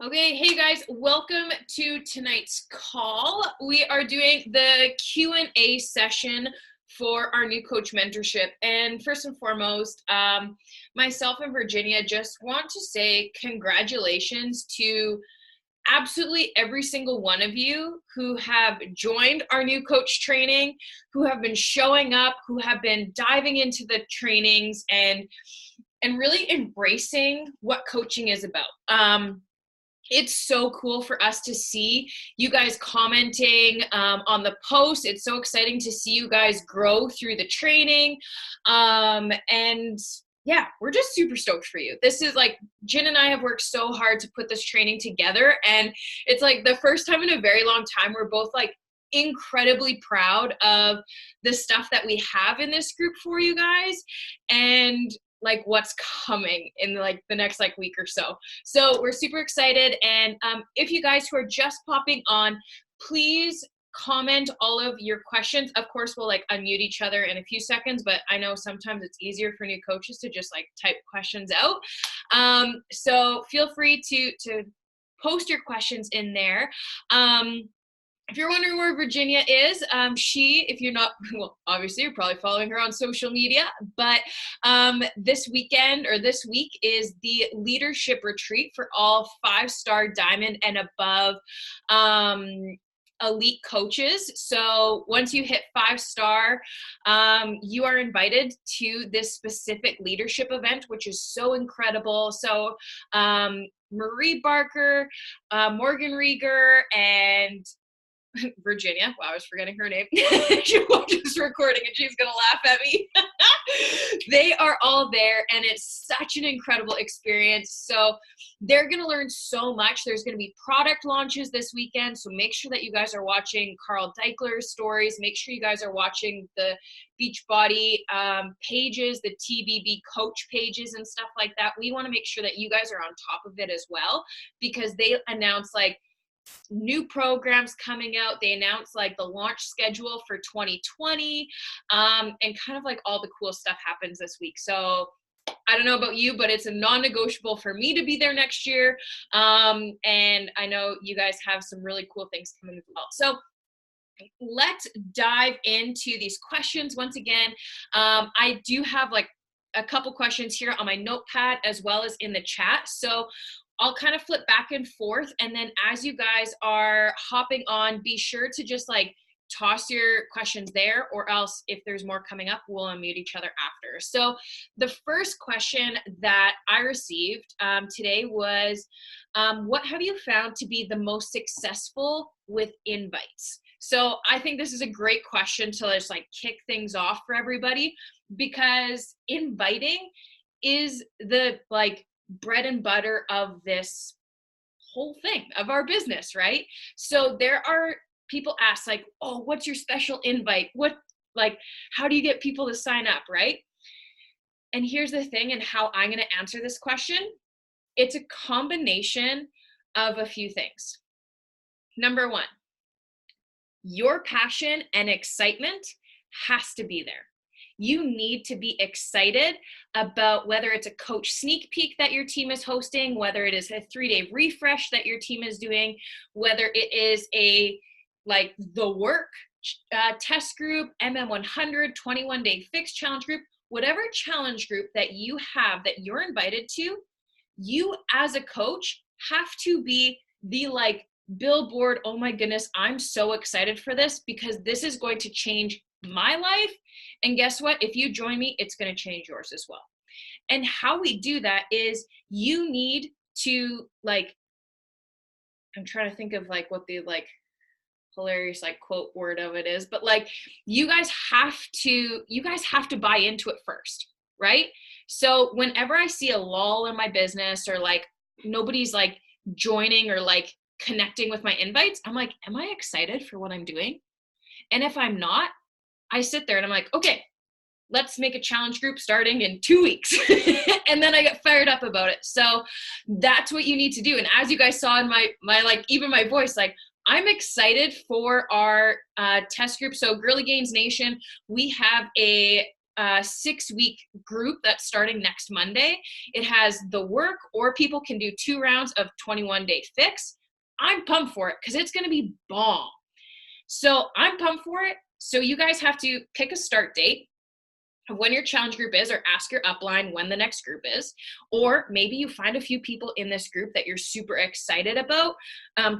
Okay, hey guys, welcome to tonight's call. We are doing the Q&A session for our new coach mentorship. And first and foremost, myself and Virginia just want to say congratulations to absolutely every single one of you who have joined our new coach training, who have been showing up, who have been diving into the trainings and really embracing what coaching is about. It's so cool for us to see you guys commenting on the post. It's so exciting to see you guys grow through the training. And yeah, we're just super stoked for you. This is like, Jen and I have worked so hard to put this training together. And it's like the first time in a very long time, we're both like incredibly proud of the stuff that we have in this group for you guys. And like what's coming in like the next like week or so. So we're super excited. And if you guys who are just popping on, please comment all of your questions. Of course, we'll like unmute each other in a few seconds, but I know sometimes it's easier for new coaches to just like type questions out. So feel free to post your questions in there. If you're wondering where Virginia is, if you're not, well, obviously you're probably following her on social media, but this weekend or this week is the leadership retreat for all 5-star diamond and above elite coaches. So once you hit 5-star, you are invited to this specific leadership event, which is so incredible. So Marie Barker, Morgan Rieger, and Virginia. Wow, I was forgetting her name. She watched this recording and she's going to laugh at me. They are all there and it's such an incredible experience. So they're going to learn so much. There's going to be product launches this weekend. So make sure that you guys are watching Carl Deichler's stories. Make sure you guys are watching the Beachbody pages, the TBB coach pages and stuff like that. We want to make sure that you guys are on top of it as well, because they announce like new programs coming out. They announced like the launch schedule for 2020 and kind of like all the cool stuff happens this week. So I don't know about you, but it's a non-negotiable for me to be there next year. And I know you guys have some really cool things coming as well. So let's dive into these questions. Once again, I do have like a couple questions here on my notepad as well as in the chat. So I'll kind of flip back and forth. And then as you guys are hopping on, be sure to just like toss your questions there, or else if there's more coming up, we'll unmute each other after. So the first question that I received today was, what have you found to be the most successful with invites? So I think this is a great question to just like kick things off for everybody, because inviting is the like bread and butter of this whole thing of our business, right? So there are people ask like, oh, what's your special invite? How do you get people to sign up, right? And here's the thing, and how I'm going to answer this question. It's a combination of a few things. Number one, your passion and excitement has to be there. You need to be excited about whether it's a coach sneak peek that your team is hosting, whether it is a 3-day refresh that your team is doing, whether it is the work test group, MM100, 21-day fix challenge group, whatever challenge group that you have that you're invited to, you as a coach have to be the like billboard, oh my goodness, I'm so excited for this because this is going to change my life. And guess what? If you join me, it's going to change yours as well. And how we do that is you need to like, I'm trying to think of like what the like hilarious like quote word of it is, but like you guys have to buy into it first, right? So whenever I see a lull in my business or like nobody's like joining or like connecting with my invites, I'm like, am I excited for what I'm doing? And if I'm not, I sit there and I'm like, okay, let's make a challenge group starting in 2 weeks. And then I get fired up about it. So that's what you need to do. And as you guys saw in my like, even my voice, like I'm excited for our test group. So Girly Gains Nation, we have a 6-week group that's starting next Monday. It has the work, or people can do 2 rounds of 21-day fix. I'm pumped for it because it's going to be bomb. So I'm pumped for it. So you guys have to pick a start date of when your challenge group is, or ask your upline when the next group is. Or maybe you find a few people in this group that you're super excited about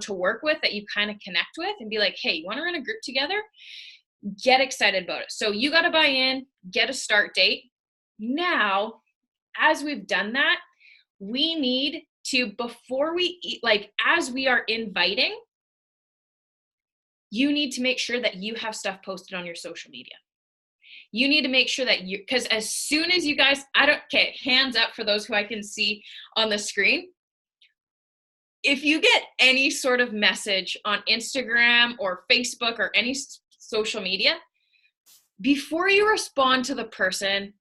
to work with, that you kind of connect with, and be like, hey, you want to run a group together? Get excited about it. So you got to buy in, get a start date. Now, as we've done that, we need to, before we eat, like as we are inviting, you need to make sure that you have stuff posted on your social media. You need to make sure that you, because as soon as you guys, okay, hands up for those who I can see on the screen. If you get any sort of message on Instagram or Facebook or any social media, before you respond to the person,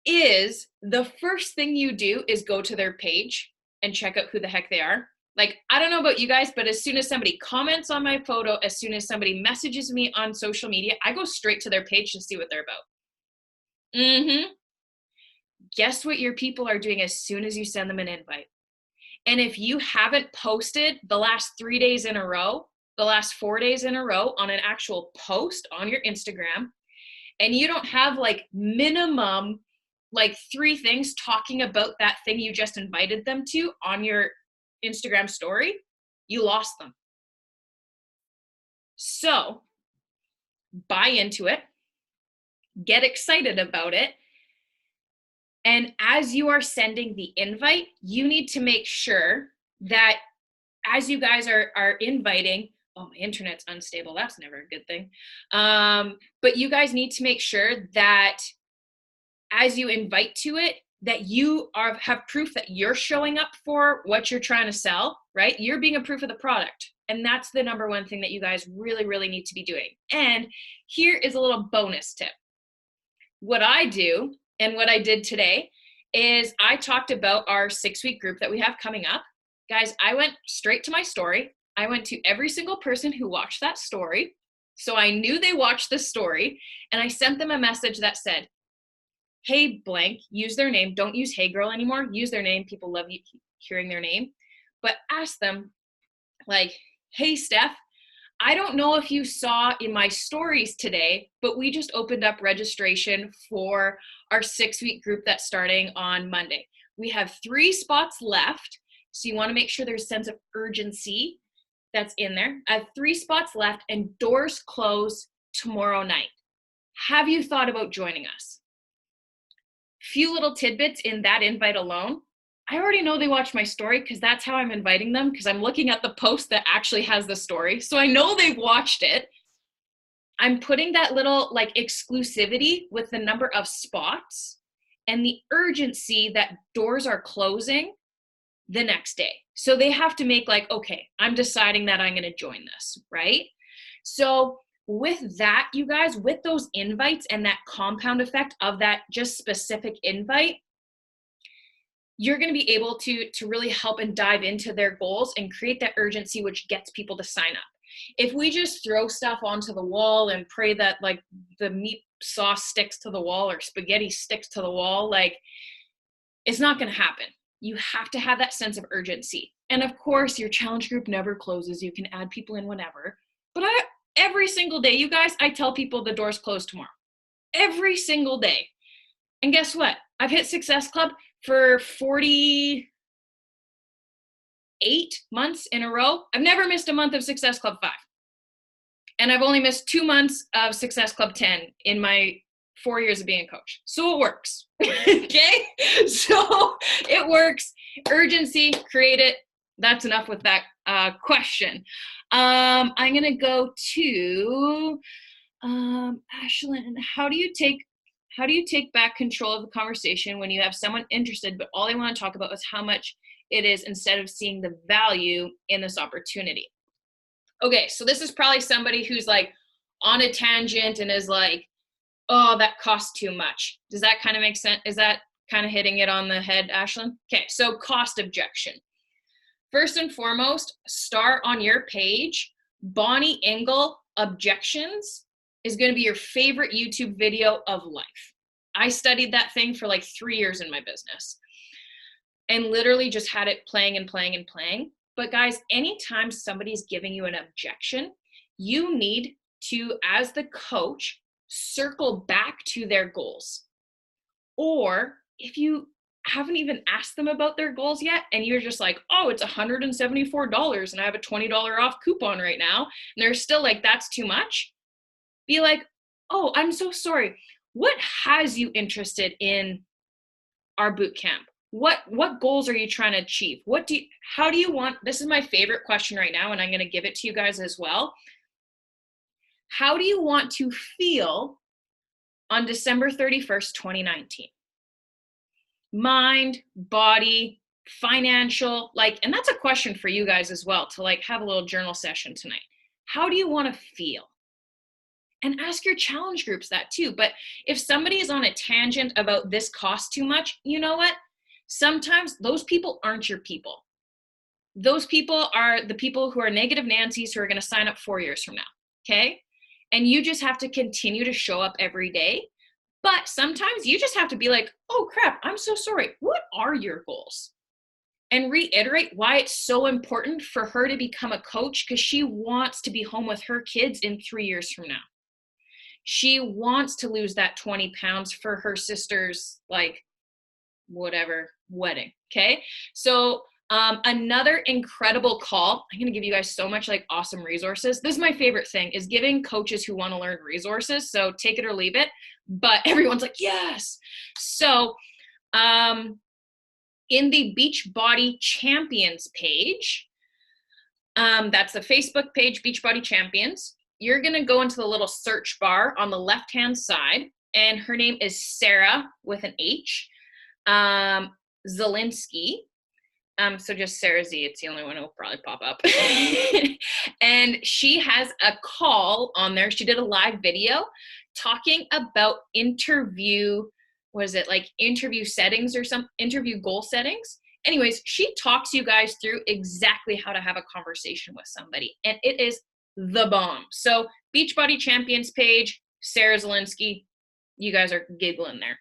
is the first thing you do is go to their page and check out who the heck they are. Like, I don't know about you guys, but as soon as somebody comments on my photo, as soon as somebody messages me on social media, I go straight to their page to see what they're about. Guess what your people are doing as soon as you send them an invite? And if you haven't posted the last 3 days in a row, the last 4 days in a row on an actual post on your Instagram, and you don't have like minimum like 3 things talking about that thing you just invited them to on your Instagram story, you lost them. So buy into it, get excited about it. And as you are sending the invite, you need to make sure that as you guys are inviting, oh, my internet's unstable. That's never a good thing. But you guys need to make sure that as you invite to it, that you have proof that you're showing up for what you're trying to sell, right? You're being a proof of the product. And that's the number one thing that you guys really, really need to be doing. And here is a little bonus tip. What I do, and what I did today, is I talked about our 6-week group that we have coming up. Guys, I went straight to my story. I went to every single person who watched that story. So I knew they watched the story, and I sent them a message that said, hey blank, use their name. Don't use hey girl anymore. Use their name. People love you hearing their name. But ask them like, hey Steph, I don't know if you saw in my stories today, but we just opened up registration for our 6-week group that's starting on Monday. We have 3 spots left. So you want to make sure there's a sense of urgency that's in there. I have 3 spots left and doors close tomorrow night. Have you thought about joining us? Few little tidbits in that invite alone. I already know they watched my story because that's how I'm inviting them, because I'm looking at the post that actually has the story. So I know they've watched it. I'm putting that little like exclusivity with the number of spots and the urgency that doors are closing the next day. So they have to make like, okay, I'm deciding that I'm going to join this, right? So with that, you guys, with those invites and that compound effect of that just specific invite, you're going to be able to really help and dive into their goals and create that urgency, which gets people to sign up. If we just throw stuff onto the wall and pray that like the meat sauce sticks to the wall or spaghetti sticks to the wall, like it's not going to happen. You have to have that sense of urgency. And of course, your challenge group never closes. You can add people in whenever. But every single day, you guys, I tell people the doors close tomorrow. Every single day. And guess what? I've hit Success Club for 48 months in a row. I've never missed a month of Success Club 5. And I've only missed 2 months of Success Club 10 in my 4 years of being a coach. So it works. Okay? So it works. Urgency, create it. That's enough with that question. I'm going to go to Ashlyn. How do you take back control of the conversation when you have someone interested, but all they want to talk about is how much it is instead of seeing the value in this opportunity? Okay, so this is probably somebody who's like on a tangent and is like, oh, that costs too much. Does that kind of make sense? Is that kind of hitting it on the head, Ashlyn? Okay, so cost objection. First and foremost, start on your page, Bonnie Engel objections is going to be your favorite YouTube video of life. I studied that thing for like 3 years in my business and literally just had it playing and playing and playing. But guys, anytime somebody's giving you an objection, you need to, as the coach, circle back to their goals. Or if you haven't even asked them about their goals yet and you're just like, oh, it's $174 and I have a $20 off coupon right now, and they're still like, that's too much, be like, oh, I'm so sorry. What has you interested in our boot camp? What goals are you trying to achieve? How do you want, this is my favorite question right now, and I'm going to give it to you guys as well. How do you want to feel on December 31st, 2019? Mind, body, financial, like, and that's a question for you guys as well to like have a little journal session tonight. How do you want to feel? And ask your challenge groups that too. But if somebody is on a tangent about this costs too much, you know what? Sometimes those people aren't your people. Those people are the people who are negative Nancy's who are going to sign up 4 years from now. Okay. And you just have to continue to show up every day. But sometimes you just have to be like, oh crap, I'm so sorry. What are your goals? And reiterate why it's so important for her to become a coach, because she wants to be home with her kids in 3 years from now. She wants to lose that 20 pounds for her sister's, like, whatever, wedding. Okay. So another incredible call. I'm going to give you guys so much like awesome resources. This is my favorite thing, is giving coaches who want to learn resources. So take it or leave it, but everyone's like, yes. So in the Beachbody Champions page, that's the Facebook page, Beachbody Champions. You're going to go into the little search bar on the left-hand side, and her name is Sarah with an H, Zelinsky. So just Sarah Z, it's the only one who will probably pop up. And she has a call on there. She did a live video talking about interview settings or some interview goal settings. Anyways, she talks you guys through exactly how to have a conversation with somebody, and it is the bomb. So Beachbody Champions page, Sarah Zelinsky, you guys are giggling there.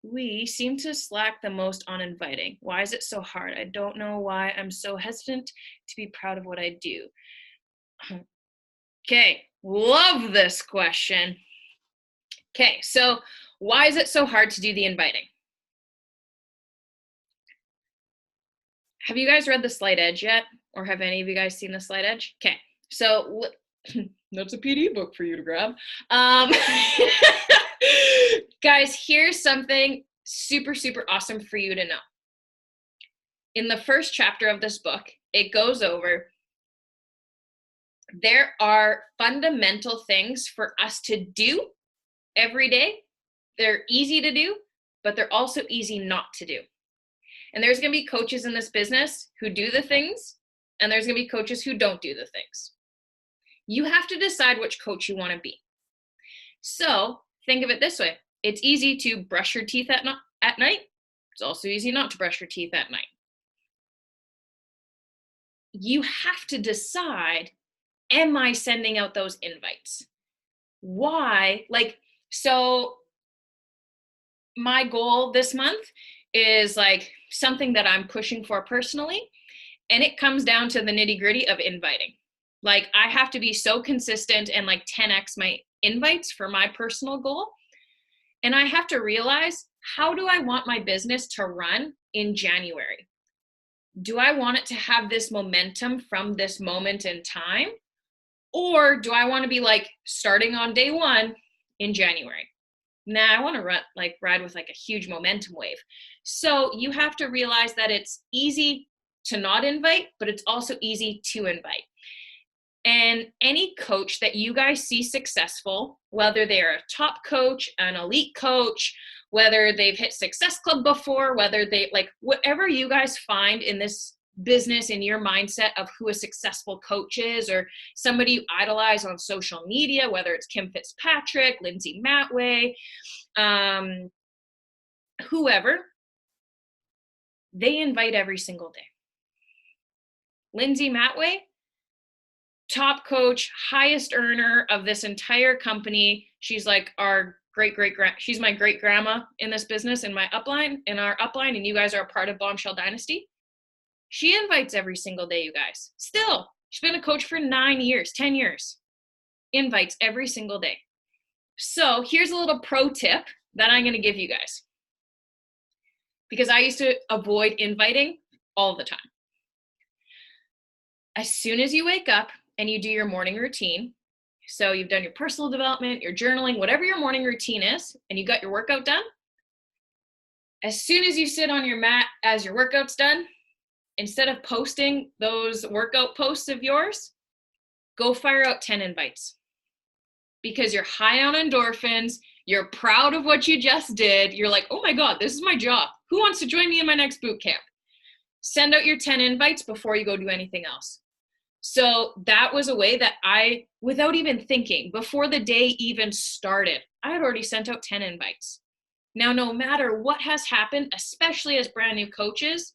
We seem to slack the most on inviting. Why is it so hard? I don't know why I'm so hesitant to be proud of what I do. Okay, love this question. Okay, so why is it so hard to do the inviting? Have you guys read The Slight Edge yet? Or have any of you guys seen The Slight Edge? Okay, so that's a PD book for you to grab. Guys, here's something super, super awesome for you to know. In the first chapter of this book, it goes over there are fundamental things for us to do every day. They're easy to do, but they're also easy not to do. And there's going to be coaches in this business who do the things, and there's going to be coaches who don't do the things. You have to decide which coach you want to be. So think of it this way. It's easy to brush your teeth at night. It's also easy not to brush your teeth at night. You have to decide, am I sending out those invites? Why? Like, so my goal this month is like something that I'm pushing for personally, and it comes down to the nitty-gritty of inviting. Like, I have to be so consistent and like 10x my invites for my personal goal. And I have to realize, how do I want my business to run in January? Do I want it to have this momentum from this moment in time? Or do I want to be like starting on day 1 in January? Nah, I want to ride with like a huge momentum wave. So you have to realize that it's easy to not invite, but it's also easy to invite. And any coach that you guys see successful, whether they're a top coach, an elite coach, whether they've hit Success Club before, whether they like whatever you guys find in this business, in your mindset of who a successful coach is, or somebody you idolize on social media, whether it's Kim Fitzpatrick, Lindsay Matway, whoever, they invite every single day. Lindsay Matway, top coach, highest earner of this entire company. She's like our she's my great grandma in this business, in our upline, and you guys are a part of Bombshell Dynasty. She invites every single day, you guys. Still, she's been a coach for 9 years, 10 years. Invites every single day. So here's a little pro tip that I'm going to give you guys, because I used to avoid inviting all the time. As soon as you wake up and you do your morning routine, so you've done your personal development, your journaling, whatever your morning routine is, and you got your workout done, as soon as you sit on your mat as your workout's done, instead of posting those workout posts of yours, go fire out 10 invites. Because you're high on endorphins, you're proud of what you just did, you're like, oh my God, this is my job. Who wants to join me in my next boot camp? Send out your 10 invites before you go do anything else. So that was a way that I, without even thinking, before the day even started, I had already sent out 10 invites. Now, no matter what has happened, especially as brand new coaches,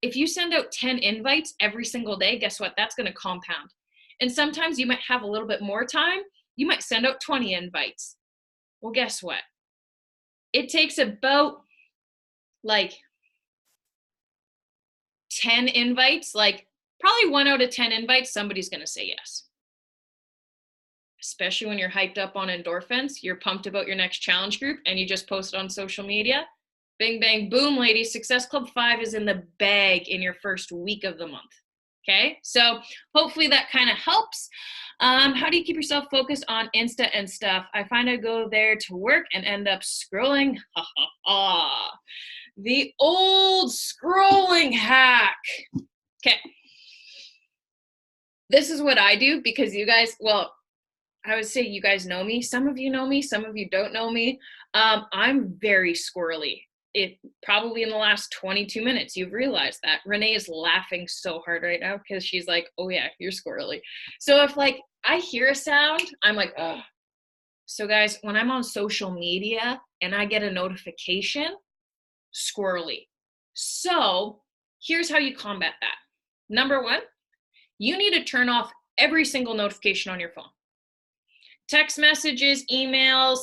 if you send out 10 invites every single day, guess what? That's going to compound. And sometimes you might have a little bit more time. You might send out 20 invites. Well, guess what? It takes about like 10 invites, like probably 1 out of 10 invites, somebody's going to say yes. Especially when you're hyped up on endorphins, you're pumped about your next challenge group, and you just posted on social media. Bing, bang, boom, ladies. Success Club 5 is in the bag in your first week of the month. Okay, so hopefully that kind of helps. How do you keep yourself focused on Insta and stuff? I find I go there to work and end up scrolling. The old scrolling hack. Okay. This is what I do, because you guys, well, I would say you guys know me. Some of you know me, some of you don't know me. I'm very squirrely. It probably in the last 22 minutes, you've realized that. Renee is laughing so hard right now because she's like, oh yeah, you're squirrely. So if like I hear a sound, I'm like, ugh. So guys, when I'm on social media and I get a notification, squirrely. So here's how you combat that. Number one, you need to turn off every single notification on your phone. Text messages, emails,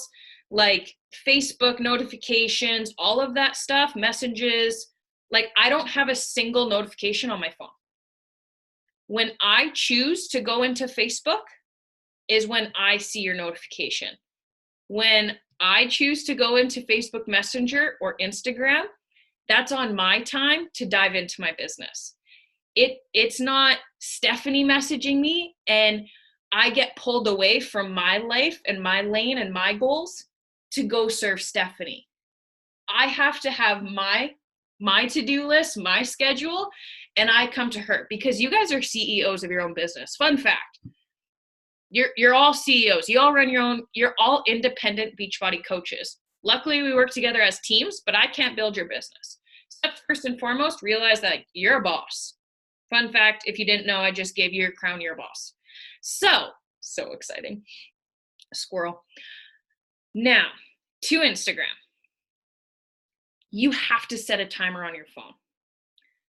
like Facebook notifications, all of that stuff, messages. Like I don't have a single notification on my phone. When I choose to go into Facebook is when I see your notification. When I choose to go into Facebook Messenger or Instagram, that's on my time to dive into my business. It's not Stephanie messaging me and I get pulled away from my life and my lane and my goals to go serve Stephanie. I have to have my to-do list, my schedule, and I come to her, because you guys are CEOs of your own business. Fun fact. You're all CEOs. You all run your own, you're all independent Beachbody coaches. Luckily, we work together as teams, but I can't build your business. So first and foremost, realize that you're a boss. Fun fact, if you didn't know, I just gave you your crown, you're a boss. So exciting. Squirrel. Now, to Instagram. You have to set a timer on your phone.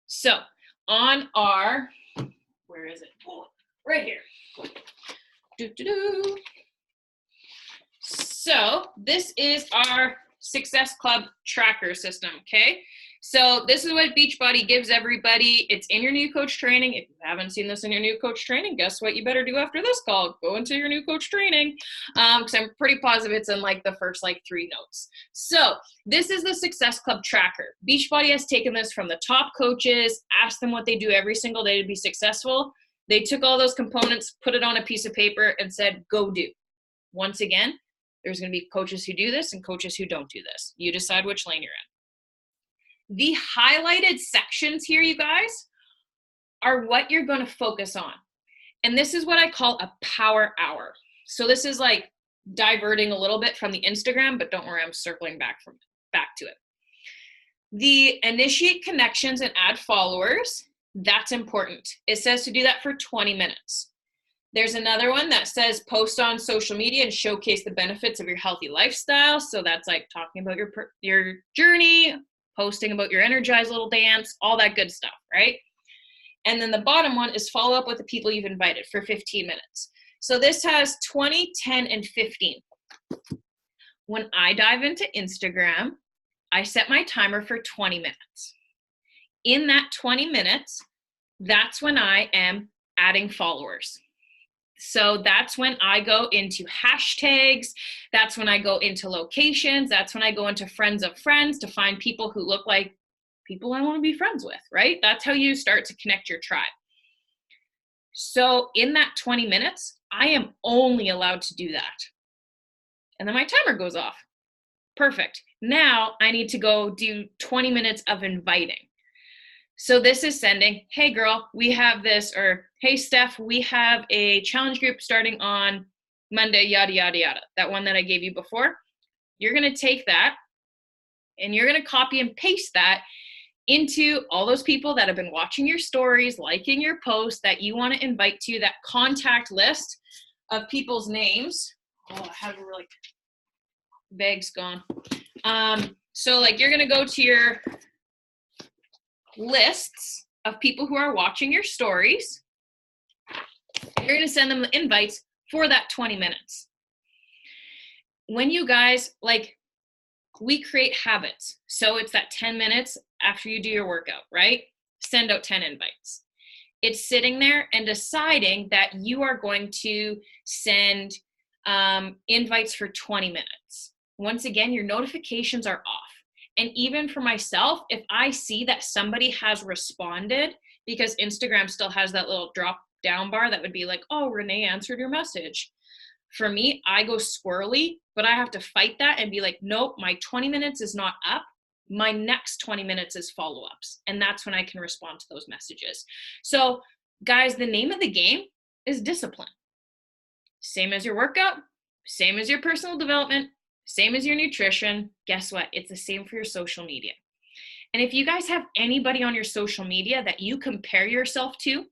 So, on our, where is it? Oh, right here. So, this is our Success Club tracker system, okay? So this is what Beachbody gives everybody. It's in your new coach training. If you haven't seen this in your new coach training, guess what you better do after this call? Go into your new coach training, because I'm pretty positive it's in like the first like 3 notes. So this is the Success Club tracker. Beachbody has taken this from the top coaches, asked them what they do every single day to be successful. They took all those components, put it on a piece of paper, and said, go do. Once again, there's going to be coaches who do this and coaches who don't do this. You decide which lane you're in. The highlighted sections here, you guys, are what you're going to focus on. And this is what I call a power hour. So this is like diverting a little bit from the Instagram, but don't worry, I'm circling back to it. The initiate connections and add followers, that's important. It says to do that for 20 minutes. There's another one that says post on social media and showcase the benefits of your healthy lifestyle. So that's like talking about your journey, posting about your energized little dance, all that good stuff, right? And then the bottom one is follow up with the people you've invited for 15 minutes. So this has 20, 10, and 15. When I dive into Instagram, I set my timer for 20 minutes. In that 20 minutes, that's when I am adding followers. So that's when I go into hashtags. That's when I go into locations. That's when I go into friends of friends to find people who look like people I want to be friends with, right? That's how you start to connect your tribe. So in that 20 minutes, I am only allowed to do that. And then my timer goes off. Perfect. Now I need to go do 20 minutes of inviting. So this is sending, hey girl, we have this, or hey Steph, we have a challenge group starting on Monday, yada, yada, yada. That one that I gave you before. You're going to take that and you're going to copy and paste that into all those people that have been watching your stories, liking your posts that you want to invite to that contact list of people's names. Oh, I have a really bag's gone. So like you're going to go to your lists of people who are watching your stories. You're going to send them the invites for that 20 minutes. When you guys, like, we create habits. So it's that 10 minutes after you do your workout, right? Send out 10 invites. It's sitting there and deciding that you are going to send invites for 20 minutes. Once again, your notifications are off. And even for myself, if I see that somebody has responded, because Instagram still has that little drop down bar that would be like, oh, Renee answered your message. For me, I go squirrely, but I have to fight that and be like, nope, my 20 minutes is not up. My next 20 minutes is follow-ups. And that's when I can respond to those messages. So guys, the name of the game is discipline. Same as your workout, same as your personal development, same as your nutrition. Guess what? It's the same for your social media. And if you guys have anybody on your social media that you compare yourself to,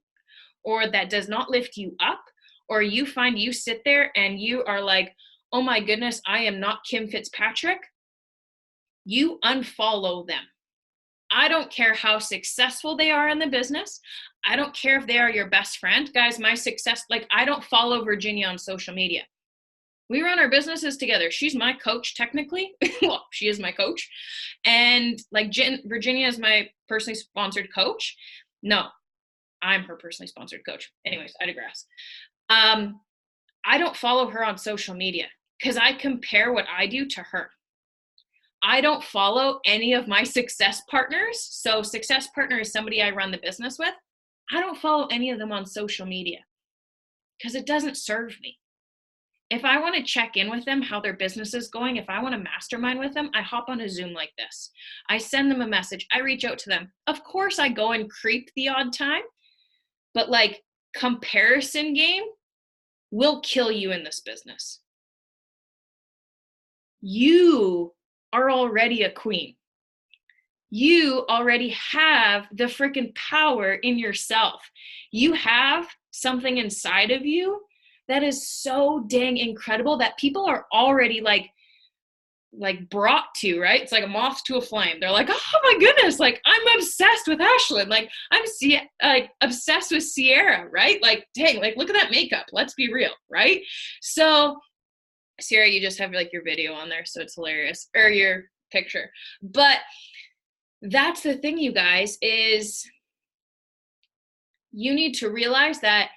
or that does not lift you up, or you find you sit there and you are like, oh my goodness, I am not Kim Fitzpatrick, you unfollow them. I don't care how successful they are in the business. I don't care if they are your best friend. Guys, my success, like I don't follow Virginia on social media. We run our businesses together. She's my coach technically. Well, she is my coach. And like Virginia is my personally sponsored coach. No, I'm her personally sponsored coach. Anyways, I digress. I don't follow her on social media because I compare what I do to her. I don't follow any of my success partners. So success partner is somebody I run the business with. I don't follow any of them on social media because it doesn't serve me. If I want to check in with them, how their business is going, if I want to mastermind with them, I hop on a Zoom like this. I send them a message. I reach out to them. Of course, I go and creep the odd time, but like comparison game will kill you in this business. You are already a queen. You already have the freaking power in yourself. You have something inside of you that is so dang incredible that people are already like brought to, right? It's like a moth to a flame. They're like, oh my goodness, like I'm obsessed with Ashlyn. Like I'm obsessed with Sierra, right? Like, dang, like look at that makeup. Let's be real, right? So Sierra, you just have like your video on there, so it's hilarious, or your picture. But that's the thing, you guys, is you need to realize that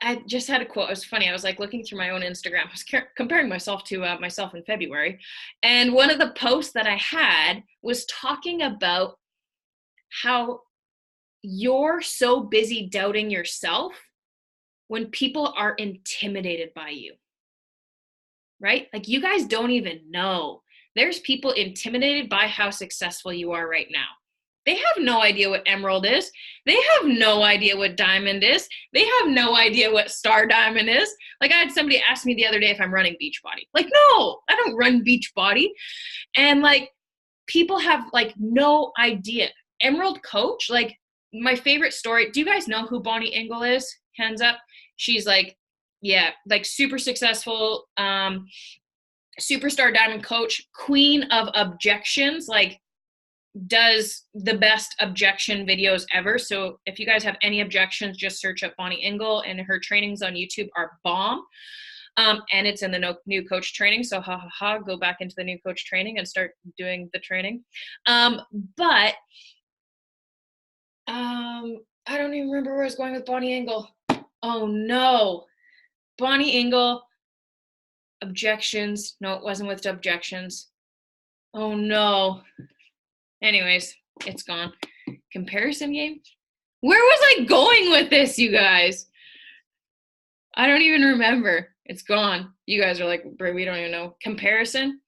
I just had a quote. It was funny. I was like looking through my own Instagram. I was comparing myself to myself in February. And one of the posts that I had was talking about how you're so busy doubting yourself when people are intimidated by you, right? Like you guys don't even know. There's people intimidated by how successful you are right now. They have no idea what emerald is. They have no idea what diamond is. They have no idea what star diamond is. Like I had somebody ask me the other day if I'm running Beachbody. Like, no, I don't run Beachbody. And like people have like no idea. Emerald Coach, like my favorite story. Do you guys know who Bonnie Engel is? Hands up. She's like, yeah, like super successful, superstar diamond coach, queen of objections. Like does the best objection videos ever. So if you guys have any objections, just search up Bonnie Engel, and her trainings on YouTube are bomb. And it's in the new coach training. So go back into the new coach training and start doing the training. But I don't even remember where I was going with Bonnie Engel. Oh no. Bonnie Engel, objections. No, it wasn't with objections. Oh no. Anyways, it's gone. Comparison game? Where was I going with this, you guys? I don't even remember. It's gone. You guys are like, we don't even know. Comparison?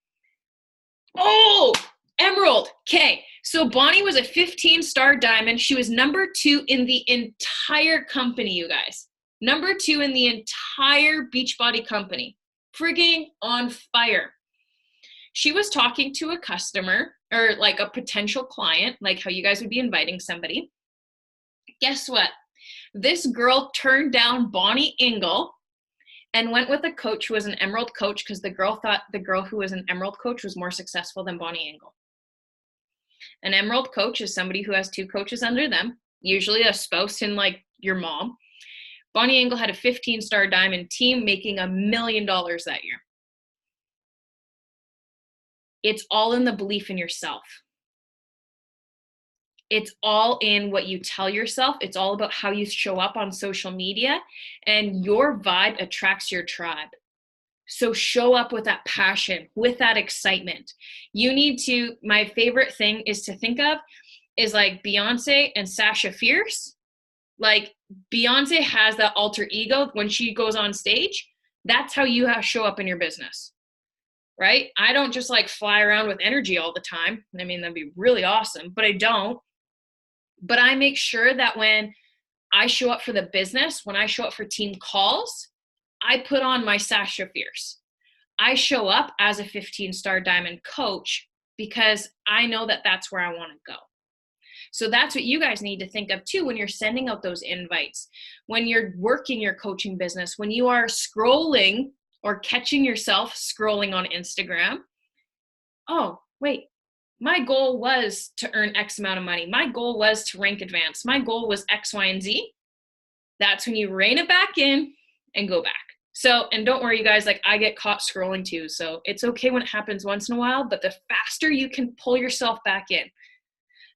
Oh, Emerald. Okay. So Bonnie was a 15-star diamond. She was number 2 in the entire company, you guys. Number 2 in the entire Beachbody company. Frigging on fire. She was talking to a customer, or like a potential client, like how you guys would be inviting somebody. Guess what? This girl turned down Bonnie Engel and went with a coach who was an Emerald coach, because the girl thought the girl who was an Emerald coach was more successful than Bonnie Engel. An Emerald coach is somebody who has 2 coaches under them, usually a spouse and like your mom. Bonnie Engel had a 15-star diamond team making $1 million that year. It's all in the belief in yourself. It's all in what you tell yourself. It's all about how you show up on social media, and your vibe attracts your tribe. So show up with that passion, with that excitement. You need to, my favorite thing is to think of is like Beyonce and Sasha Fierce. Like Beyonce has that alter ego when she goes on stage. That's how you have to show up in your business. Right? I don't just like fly around with energy all the time. I mean, that'd be really awesome, but I don't. But I make sure that when I show up for the business, when I show up for team calls, I put on my Sasha Fierce. I show up as a 15-star diamond coach because I know that that's where I want to go. So that's what you guys need to think of too when you're sending out those invites, when you're working your coaching business, when you are scrolling or catching yourself scrolling on Instagram. Oh, wait, my goal was to earn X amount of money. My goal was to rank advance. My goal was X, Y, and Z. That's when you rein it back in and go back. So, and don't worry, you guys, like I get caught scrolling too. So it's okay when it happens once in a while, but the faster you can pull yourself back in,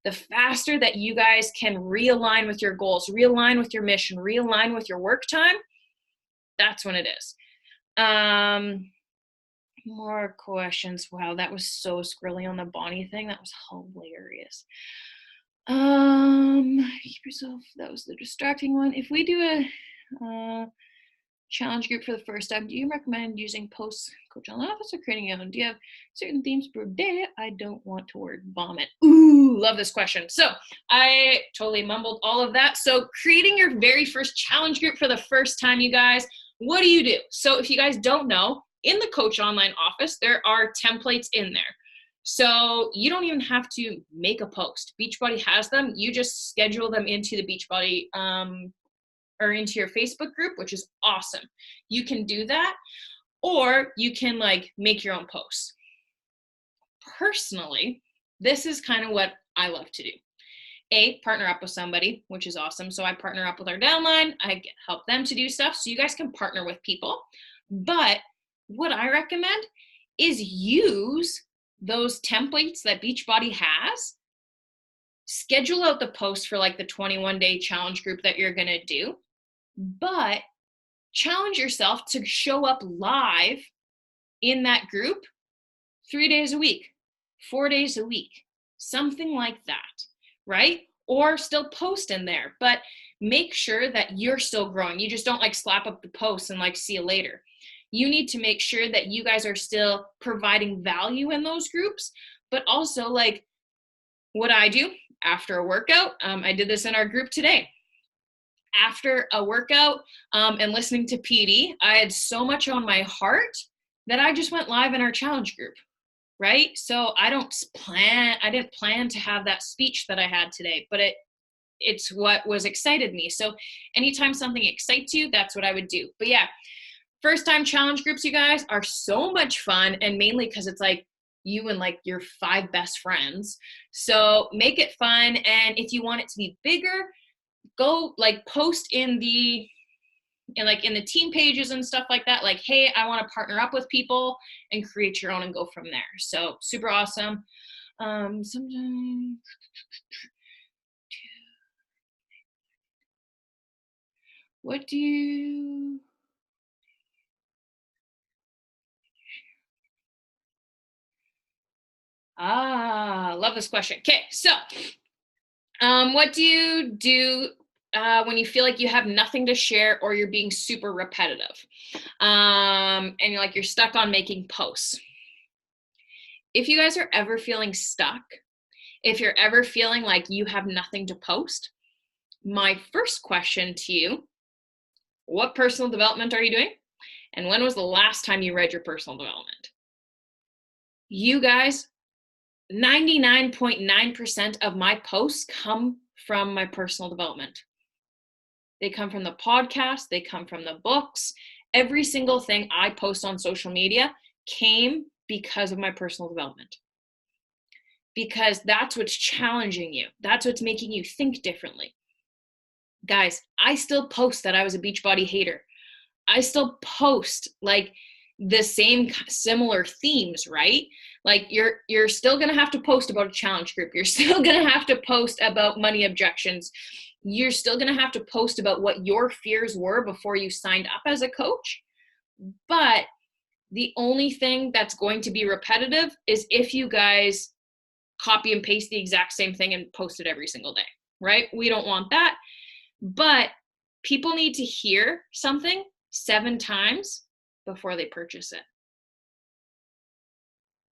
the faster that you guys can realign with your goals, realign with your mission, realign with your work time, that's when it is. More questions. Wow, that was so squirrely on the Bonnie thing. That was hilarious. Keep yourself. That was the distracting one. If we do a challenge group for the first time, do you recommend using posts coach online office or creating your own? Do you have certain themes per day? I don't want to word vomit. Ooh, love this question. So I totally mumbled all of that. So creating your very first challenge group for the first time, you guys, what do you do? So if you guys don't know, in the Coach Online office, there are templates in there. So you don't even have to make a post. Beachbody has them. You just schedule them into the Beachbody or into your Facebook group, which is awesome. You can do that, or you can like make your own posts. Personally, this is kind of what I love to do. Partner up with somebody, which is awesome. So I partner up with our downline. I help them to do stuff. So you guys can partner with people. But what I recommend is use those templates that Beachbody has. Schedule out the post for like the 21-day challenge group that you're going to do. But challenge yourself to show up live in that group 3 days a week, 4 days a week, something like that, right? Or still post in there, but make sure that you're still growing. You just don't like slap up the post and like see you later. You need to make sure that you guys are still providing value in those groups, but also like what I do after a workout. I did this in our group today. After a workout and listening to PD, I had so much on my heart that I just went live in our challenge group, right? So I didn't plan to have that speech that I had today, but it's what was excited me. So anytime something excites you, that's what I would do. But yeah, first time challenge groups, you guys, are so much fun, and mainly because it's like you and like your 5 best friends. So make it fun. And if you want it to be bigger, go like post in the team pages and stuff like that, like, hey, I want to partner up with people, and create your own and go from there. So super awesome. Sometimes what do you love this question. Okay, so what do you do when you feel like you have nothing to share, or you're being super repetitive, and you're stuck on making posts? If you guys are ever feeling stuck, if you're ever feeling like you have nothing to post, my first question to you: what personal development are you doing? And when was the last time you read your personal development? You guys, 99.9% of my posts come from my personal development. They come from the podcast, they come from the books. Every single thing I post on social media came because of my personal development. Because that's what's challenging you. That's what's making you think differently. Guys, I still post that I was a Beachbody hater. I still post like the same similar themes, right? Like you're still going to have to post about a challenge group. You're still going to have to post about money objections. You're still going to have to post about what your fears were before you signed up as a coach. But the only thing that's going to be repetitive is if you guys copy and paste the exact same thing and post it every single day, right? We don't want that. But people need to hear something 7 times before they purchase it.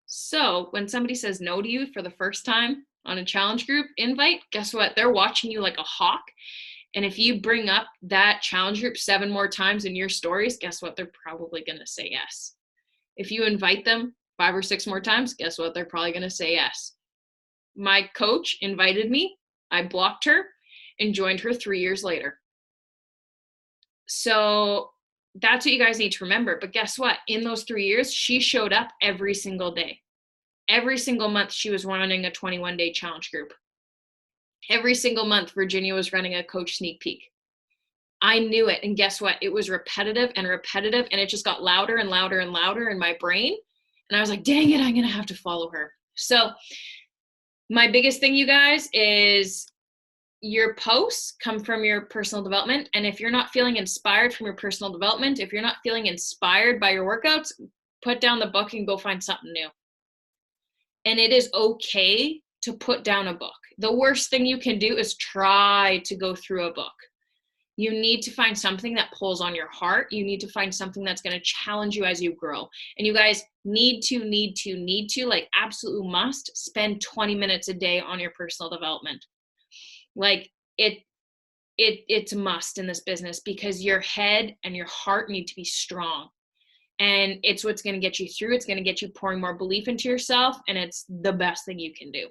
So when somebody says no to you for the first time on a challenge group invite, guess what? They're watching you like a hawk. And if you bring up that challenge group 7 more times in your stories, guess what? They're probably going to say yes. If you invite them 5 or 6 more times, guess what? They're probably going to say yes. My coach invited me. I blocked her and joined her 3 years later. So that's what you guys need to remember. But guess what? In those 3 years, she showed up every single day. Every single month, she was running a 21-day challenge group. Every single month, Virginia was running a coach sneak peek. I knew it. And guess what? It was repetitive, and it just got louder and louder and louder in my brain. And I was like, dang it, I'm going to have to follow her. So my biggest thing, you guys, is your posts come from your personal development. And if you're not feeling inspired from your personal development, if you're not feeling inspired by your workouts, put down the book and go find something new. And it is okay to put down a book. The worst thing you can do is try to go through a book. You need to find something that pulls on your heart. You need to find something that's going to challenge you as you grow. And you guys need to, like absolute must, spend 20 minutes a day on your personal development. Like it's a must in this business, because your head and your heart need to be strong. And it's what's going to get you through. It's going to get you pouring more belief into yourself. And it's the best thing you can do.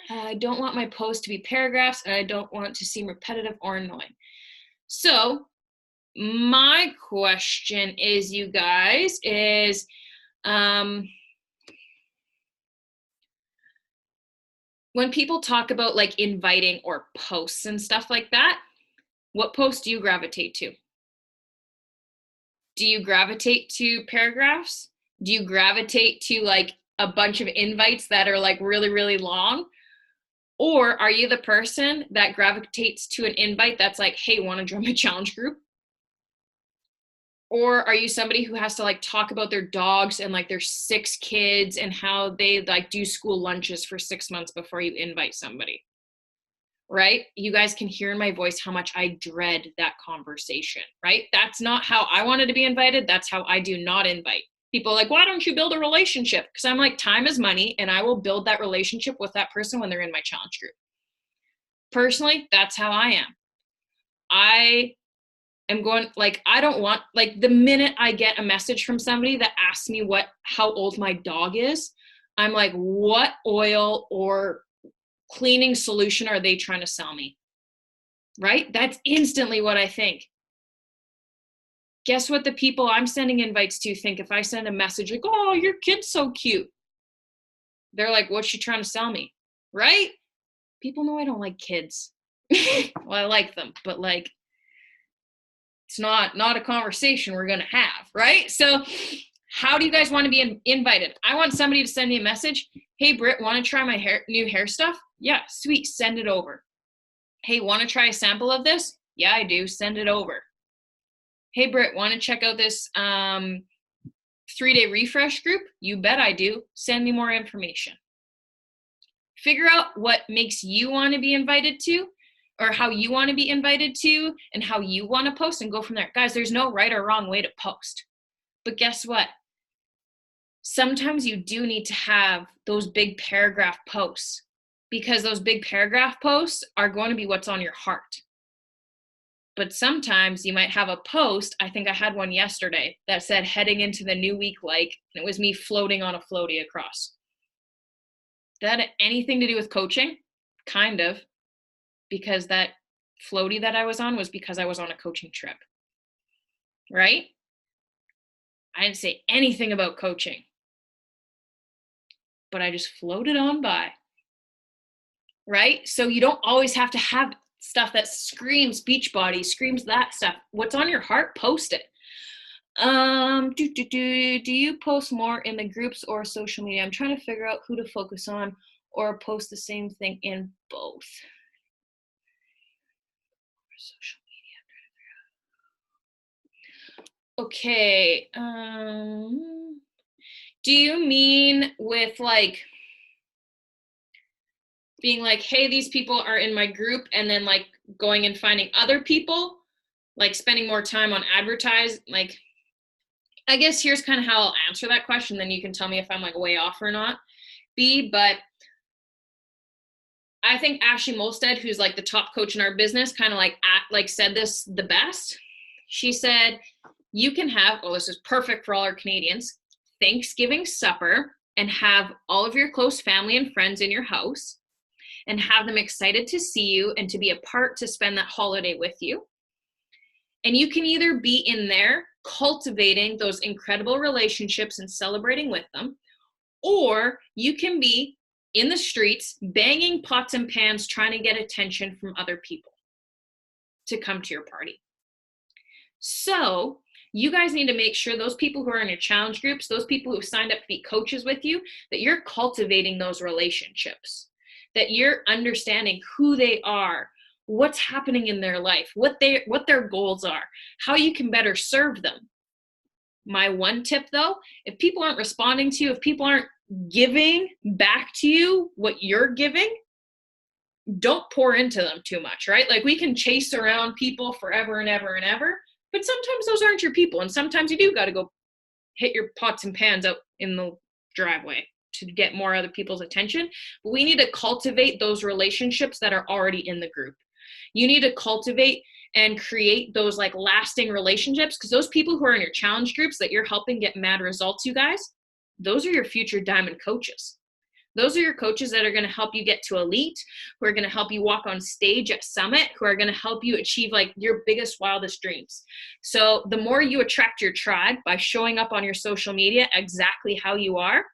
I don't want my posts to be paragraphs, and I don't want to seem repetitive or annoying. So my question is, you guys, is when people talk about like inviting or posts and stuff like that, what post do you gravitate to? Do you gravitate to paragraphs? Do you gravitate to like a bunch of invites that are like really, really long? Or are you the person that gravitates to an invite that's like, hey, want to join my challenge group? Or are you somebody who has to like talk about their dogs and like their 6 kids and how they like do school lunches for 6 months before you invite somebody? Right? You guys can hear in my voice how much I dread that conversation, right? That's not how I wanted to be invited. That's how I do not invite. People are like, why don't you build a relationship? Because I'm like, time is money, and I will build that relationship with that person when they're in my challenge group. Personally, that's how I am. I am going, like, I don't want, like, the minute I get a message from somebody that asks me how old my dog is, I'm like, what oil or cleaning solution are they trying to sell me? Right? That's instantly what I think. Guess what the people I'm sending invites to think if I send a message like, oh, your kid's so cute. They're like, what's she trying to sell me? Right? People know I don't like kids. Well, I like them, but like, it's not a conversation we're going to have, right? So how do you guys want to be invited? I want somebody to send me a message. Hey, Britt, want to try my new hair stuff? Yeah, sweet. Send it over. Hey, want to try a sample of this? Yeah, I do. Send it over. Hey, Britt, want to check out this 3-day refresh group? You bet I do. Send me more information. Figure out what makes you want to be invited to, or how you want to be invited to, and how you want to post, and go from there. Guys, there's no right or wrong way to post. But guess what? Sometimes you do need to have those big paragraph posts, because those big paragraph posts are going to be what's on your heart. But sometimes you might have a post. I think I had one yesterday that said heading into the new week, and it was me floating on a floaty across. That had anything to do with coaching? Kind of, because that floaty that I was on was because I was on a coaching trip, right? I didn't say anything about coaching, but I just floated on by, right? So you don't always have to have stuff that screams Beachbody, screams that stuff. What's on your heart, post it. Do you post more in the groups or social media? I'm trying to figure out who to focus on, or post the same thing in both. Social media. Okay. Do you mean with like being like, hey, these people are in my group, and then like going and finding other people, like spending more time on advertise? Like, I guess here's kind of how I'll answer that question. Then you can tell me if I'm like way off or not. But I think Ashley Molstead, who's like the top coach in our business, kind of like said this the best. She said, you can have, this is perfect for all our Canadians, Thanksgiving supper, and have all of your close family and friends in your house, and have them excited to see you and to be a part to spend that holiday with you. And you can either be in there cultivating those incredible relationships and celebrating with them, or you can be in the streets banging pots and pans trying to get attention from other people to come to your party. So you guys need to make sure those people who are in your challenge groups, those people who signed up to be coaches with you, that you're cultivating those relationships, that you're understanding who they are, what's happening in their life, what their goals are, how you can better serve them. My one tip though, if people aren't responding to you, if people aren't giving back to you what you're giving, don't pour into them too much, right? Like, we can chase around people forever and ever and ever, but sometimes those aren't your people. And sometimes you do got to go hit your pots and pans out in the driveway to get more other people's attention. But we need to cultivate those relationships that are already in the group. You need to cultivate and create those like lasting relationships, because those people who are in your challenge groups that you're helping get mad results, you guys, those are your future diamond coaches. Those are your coaches that are going to help you get to elite, who are going to help you walk on stage at summit, who are going to help you achieve like your biggest, wildest dreams. So the more you attract your tribe by showing up on your social media exactly how you are,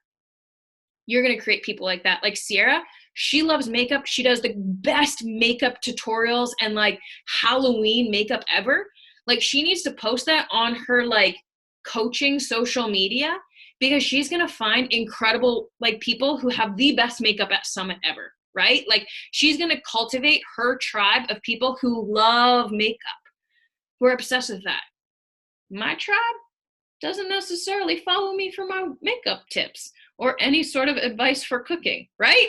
you're going to create people like that. Like Sierra, she loves makeup. She does the best makeup tutorials and like Halloween makeup ever. Like, she needs to post that on her like coaching social media, because she's going to find incredible like people who have the best makeup at summit ever, right? Like, she's going to cultivate her tribe of people who love makeup, who are obsessed with that. My tribe doesn't necessarily follow me for my makeup tips or any sort of advice for cooking, right?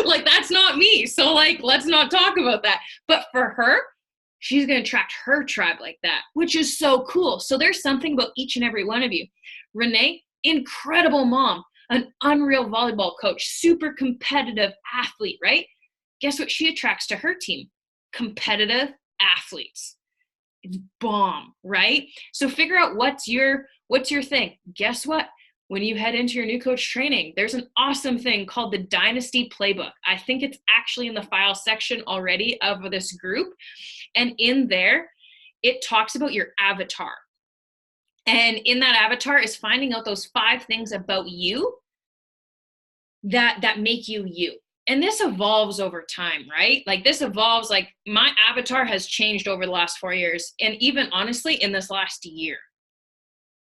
Like, that's not me. So like, let's not talk about that. But for her, she's going to attract her tribe like that, which is so cool. So there's something about each and every one of you. Renee, incredible mom, an unreal volleyball coach, super competitive athlete, right? Guess what she attracts to her team? Competitive athletes. It's bomb, right? So figure out what's your thing. Guess what? When you head into your new coach training, there's an awesome thing called the Dynasty Playbook. I think it's actually in the file section already of this group. And in there, it talks about your avatar. And in that avatar is finding out those 5 things about you that make you you. And this evolves over time, right? Like this evolves, like my avatar has changed over the last 4 years. And even honestly, in this last year,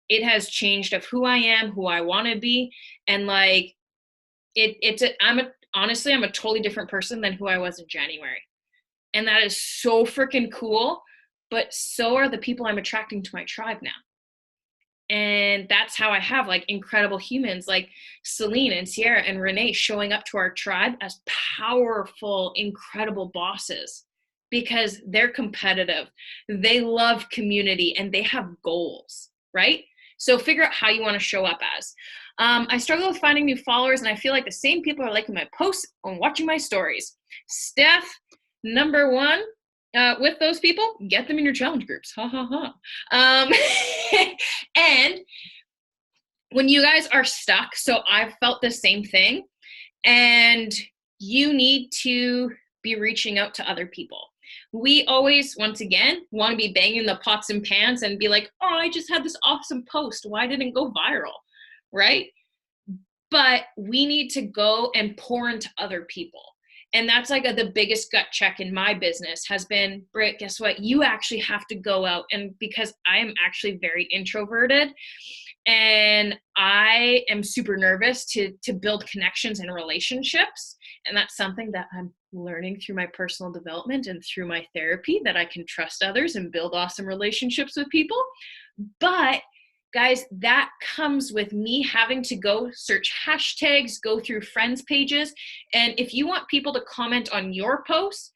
it has changed of who I am, who I want to be. And like, honestly, I'm a totally different person than who I was in January. And that is so freaking cool. But so are the people I'm attracting to my tribe now. And that's how I have like incredible humans like Celine and Sierra and Renee showing up to our tribe as powerful, incredible bosses because they're competitive. They love community and they have goals, right? So figure out how you want to show up as. I struggle with finding new followers and I feel like the same people are liking my posts and watching my stories. Steph, number one, with those people, get them in your challenge groups. Ha ha ha. And when you guys are stuck, so I've felt the same thing, and you need to be reaching out to other people. We always, once again, want to be banging the pots and pans and be like, oh, I just had this awesome post. Why didn't it go viral? Right? But we need to go and pour into other people. And that's like the biggest gut check in my business has been, Britt, guess what? You actually have to go out. And because I am actually very introverted and I am super nervous to build connections and relationships. And that's something that I'm learning through my personal development and through my therapy, that I can trust others and build awesome relationships with people. But guys, that comes with me having to go search hashtags, go through friends pages. And if you want people to comment on your posts,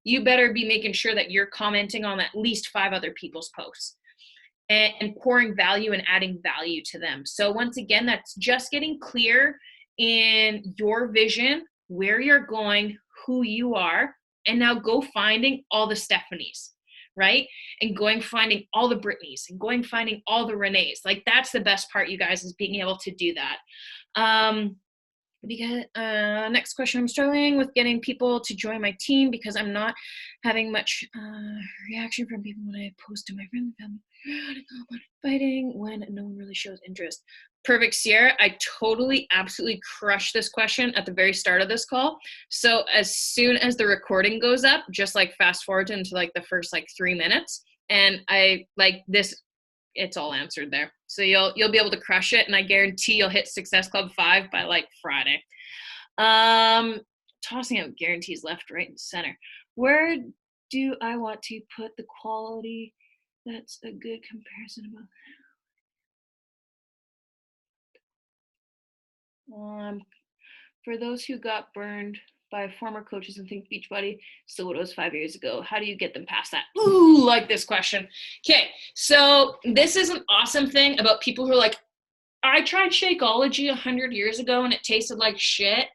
you better be making sure that you're commenting on at least 5 other people's posts and pouring value and adding value to them. So once again, that's just getting clear in your vision, where you're going, who you are, and now go finding all the Stephanies. Right? And going finding all the Britneys and going finding all the Renees. Like that's the best part, you guys, is being able to do that. Because next question, I'm struggling with getting people to join my team because I'm not having much reaction from people when I post to my friends and family. Fighting when no one really shows interest. Perfect, Sierra. I totally, absolutely crushed this question at the very start of this call. So as soon as the recording goes up, just like fast forward into like the first like 3 minutes, and I like this, it's all answered there. So you'll be able to crush it, and I guarantee you'll hit Success Club 5 by like Friday. Tossing out guarantees left, right, and center. Where do I want to put the quality? That's a good comparison about. For those who got burned by former coaches and think Beachbody still what it was 5 years ago, how do you get them past that? Ooh, like this question. Okay, so this is an awesome thing about people who are like, I tried Shakeology 100 years ago and it tasted like shit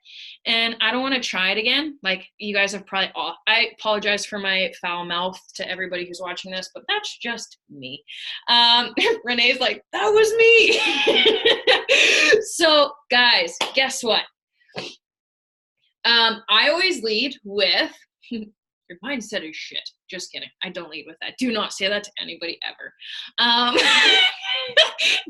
and I don't want to try it again. Like you guys have probably I apologize for my foul mouth to everybody who's watching this, but that's just me. Renee's like, that was me. So guys, guess what? I always lead with your mindset is shit. Just kidding. I don't lead with that. Do not say that to anybody ever.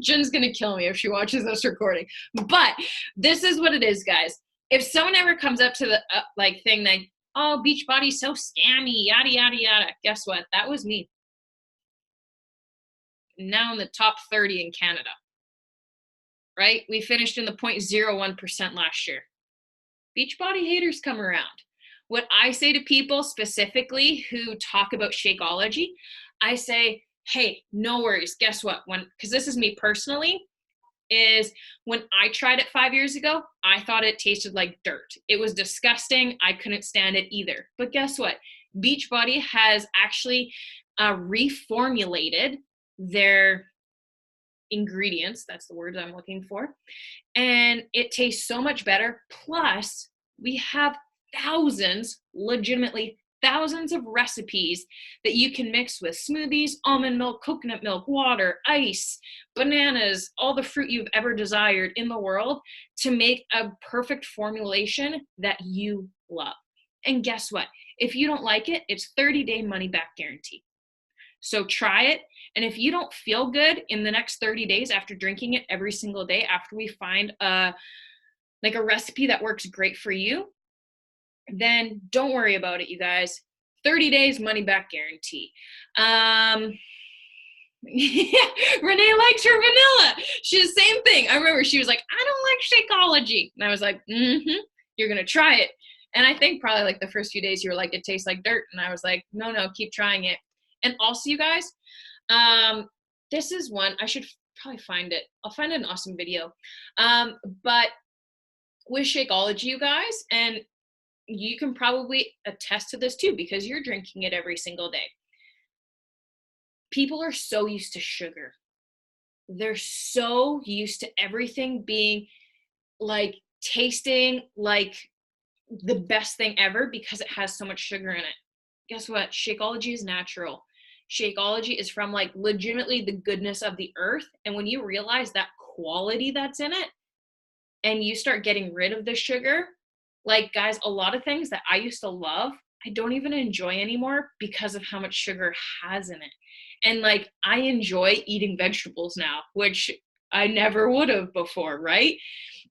Jen's going to kill me if she watches this recording. But this is what it is, guys. If someone ever comes up to the like thing that, oh, Beachbody's so scammy, yada, yada, yada. Guess what? That was me. Now in the top 30 in Canada. Right? We finished in the 0.01% last year. Beachbody haters come around. What I say to people specifically who talk about Shakeology, I say, hey, no worries. Guess what? Because this is me personally, is when I tried it 5 years ago, I thought it tasted like dirt. It was disgusting. I couldn't stand it either. But guess what? Beachbody has actually reformulated their ingredients. That's the word I'm looking for. And it tastes so much better. Plus, we have legitimately thousands of recipes that you can mix with smoothies, almond milk, coconut milk, water, ice, bananas, all the fruit you've ever desired in the world to make a perfect formulation that you love. And guess what? If you don't like it, it's 30-day money back guarantee. So try it. And if you don't feel good in the next 30 days after drinking it every single day, after we find a recipe that works great for you, then don't worry about it, you guys. 30 days money back guarantee. Yeah, Renee likes her vanilla. She's the same thing. I remember she was like, I don't like Shakeology. And I was like, you're going to try it. And I think probably like the first few days you were like, it tastes like dirt. And I was like, no, keep trying it. And also, you guys, this is one, I should probably find it. I'll find an awesome video. But with Shakeology, you guys, and you can probably attest to this too, because you're drinking it every single day. People are so used to sugar. They're so used to everything being like tasting like the best thing ever because it has so much sugar in it. Guess what? Shakeology is natural. Shakeology is from like legitimately the goodness of the earth. And when you realize that quality that's in it and you start getting rid of the sugar, like guys, a lot of things that I used to love, I don't even enjoy anymore because of how much sugar has in it. And like, I enjoy eating vegetables now, which I never would have before, right?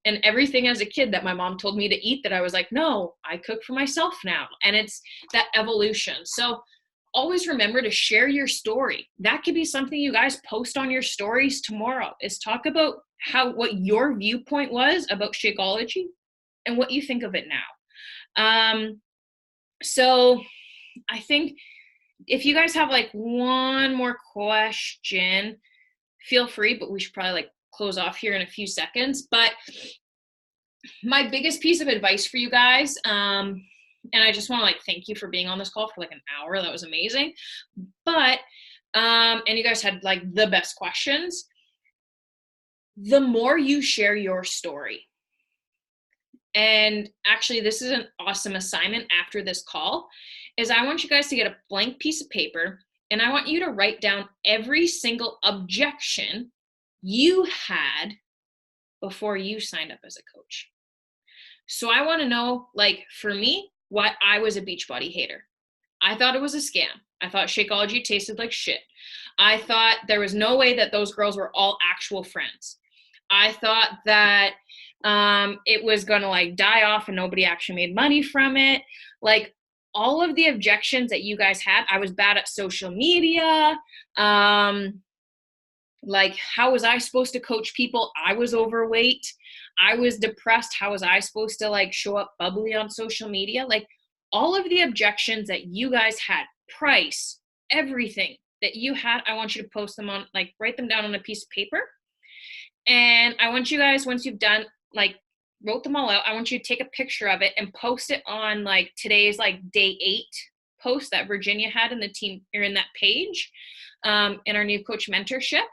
And everything as a kid that my mom told me to eat that I was like, no, I cook for myself now. And it's that evolution. So always remember to share your story. That could be something you guys post on your stories tomorrow, is talk about what your viewpoint was about Shakeology and what you think of it now. So I think if you guys have like one more question, feel free, but we should probably like close off here in a few seconds. But my biggest piece of advice for you guys, and I just want to like thank you for being on this call for like an hour. That was amazing. But and you guys had like the best questions. The more you share your story, and actually this is an awesome assignment after this call, is I want you guys to get a blank piece of paper and I want you to write down every single objection you had before you signed up as a coach. So I want to know, like for me, why I was a Beachbody hater. I thought it was a scam. I thought Shakeology tasted like shit. I thought there was no way that those girls were all actual friends. I thought that it was going to like die off and nobody actually made money from it. Like all of the objections that you guys had. I was bad at social media. Like how was I supposed to coach people? I was overweight. I was depressed. How was I supposed to like show up bubbly on social media? Like all of the objections that you guys had, price, everything that you had, I want you to post them on, like write them down on a piece of paper. And I want you guys, once you've done, like wrote them all out, I want you to take a picture of it and post it on like today's like day 8 post that Virginia had in the team or in that page in our new coach mentorship.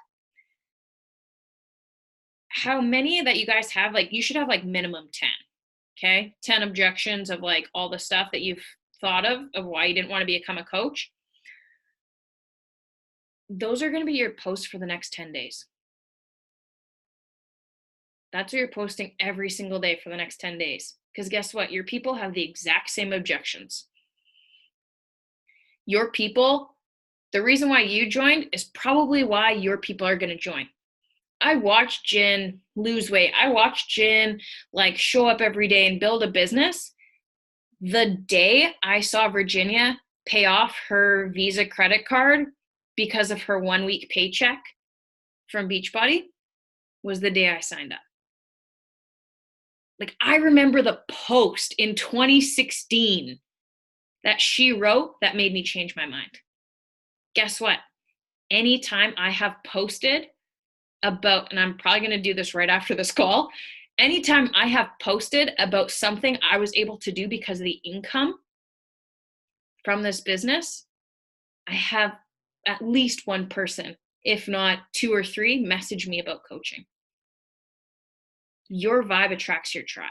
How many that you guys have, like you should have like minimum 10, okay? 10 objections of like all the stuff that you've thought of why you didn't want to become a coach. Those are going to be your posts for the next 10 days. That's what you're posting every single day for the next 10 days. Because guess what? Your people have the exact same objections. Your people, the reason why you joined is probably why your people are going to join. I watched Jen lose weight. I watched Jen like show up every day and build a business. The day I saw Virginia pay off her Visa credit card because of her 1 week paycheck from Beachbody was the day I signed up. Like I remember the post in 2016 that she wrote that made me change my mind. Guess what? Anytime I have posted about, and I'm probably going to do this right after this call, anytime I have posted about something I was able to do because of the income from this business, I have at least one person, if not 2 or 3, message me about coaching. Your vibe attracts your tribe.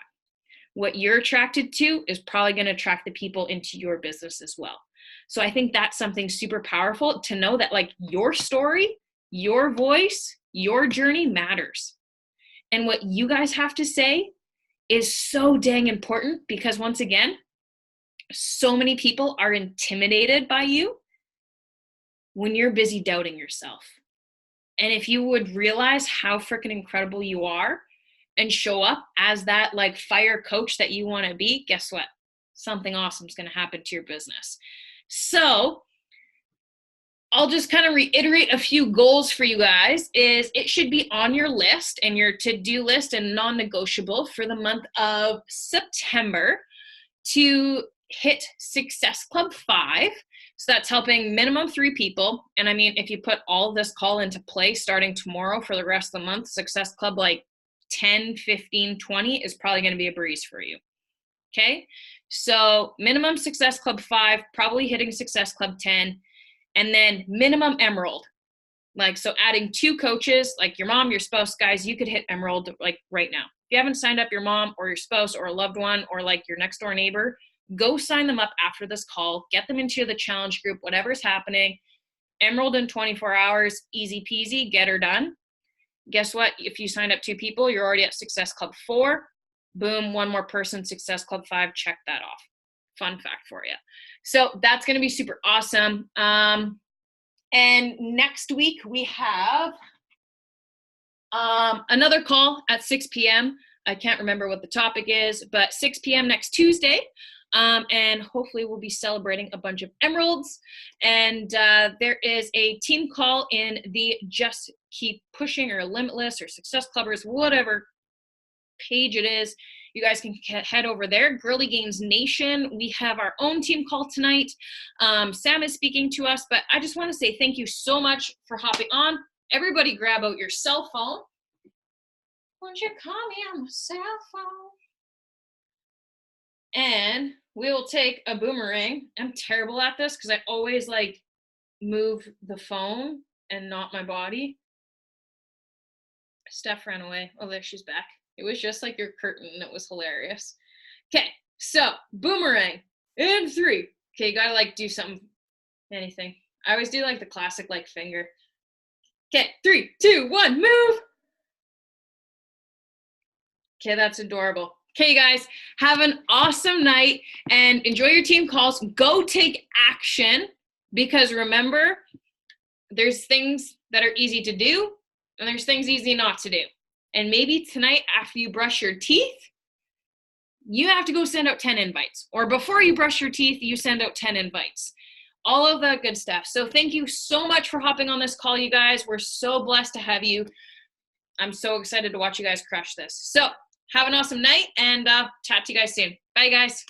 What you're attracted to is probably going to attract the people into your business as well. So I think that's something super powerful to know that like your story, your voice, your journey matters. And what you guys have to say is so dang important because once again, so many people are intimidated by you when you're busy doubting yourself. And if you would realize how freaking incredible you are and show up as that like fire coach that you want to be, guess what? Something awesome is going to happen to your business. So I'll just kind of reiterate a few goals for you guys. Is it should be on your list and your to-do list and non-negotiable for the month of September to hit Success Club 5. So that's helping minimum 3 people. And I mean, if you put all this call into play starting tomorrow for the rest of the month, Success Club like 10, 15, 20 is probably going to be a breeze for you. Okay. So minimum Success Club 5, probably hitting Success Club 10, and then minimum Emerald. Like, so adding 2 coaches, like your mom, your spouse, guys, you could hit Emerald like right now. If you haven't signed up your mom or your spouse or a loved one or like your next door neighbor, go sign them up after this call, get them into the challenge group, whatever's happening. Emerald in 24 hours, easy peasy, get her done. Guess what? If you signed up 2 people, you're already at Success Club 4. Boom, 1 more person, Success Club 5, check that off. Fun fact for you. So that's going to be super awesome. And next week we have another call at 6 p.m. I can't remember what the topic is, but 6 p.m. next Tuesday. And hopefully we'll be celebrating a bunch of emeralds. And there is a team call in the Just Keep Pushing or Limitless or Success Clubbers, whatever page it is. You guys can head over there. Girly Gains Nation, we have our own team call tonight. Sam is speaking to us, but I just want to say thank you so much for hopping on. Everybody grab out your cell phone. Won't you call me on my cell phone? And we will take a boomerang. I'm terrible at this because I always like move the phone and not my body. Steph ran away. Oh, there she's back. It was just like your curtain. It was hilarious. Okay, so boomerang in 3. Okay, you gotta like do something, anything. I always do like the classic like finger. Okay, 3, 2, 1, move. Okay, that's adorable. Okay, guys, have an awesome night and enjoy your team calls. Go take action because remember, there's things that are easy to do and there's things easy not to do. And maybe tonight after you brush your teeth, you have to go send out 10 invites. Or before you brush your teeth, you send out 10 invites. All of that good stuff. So thank you so much for hopping on this call, you guys. We're so blessed to have you. I'm so excited to watch you guys crush this. So have an awesome night and chat to you guys soon. Bye, guys.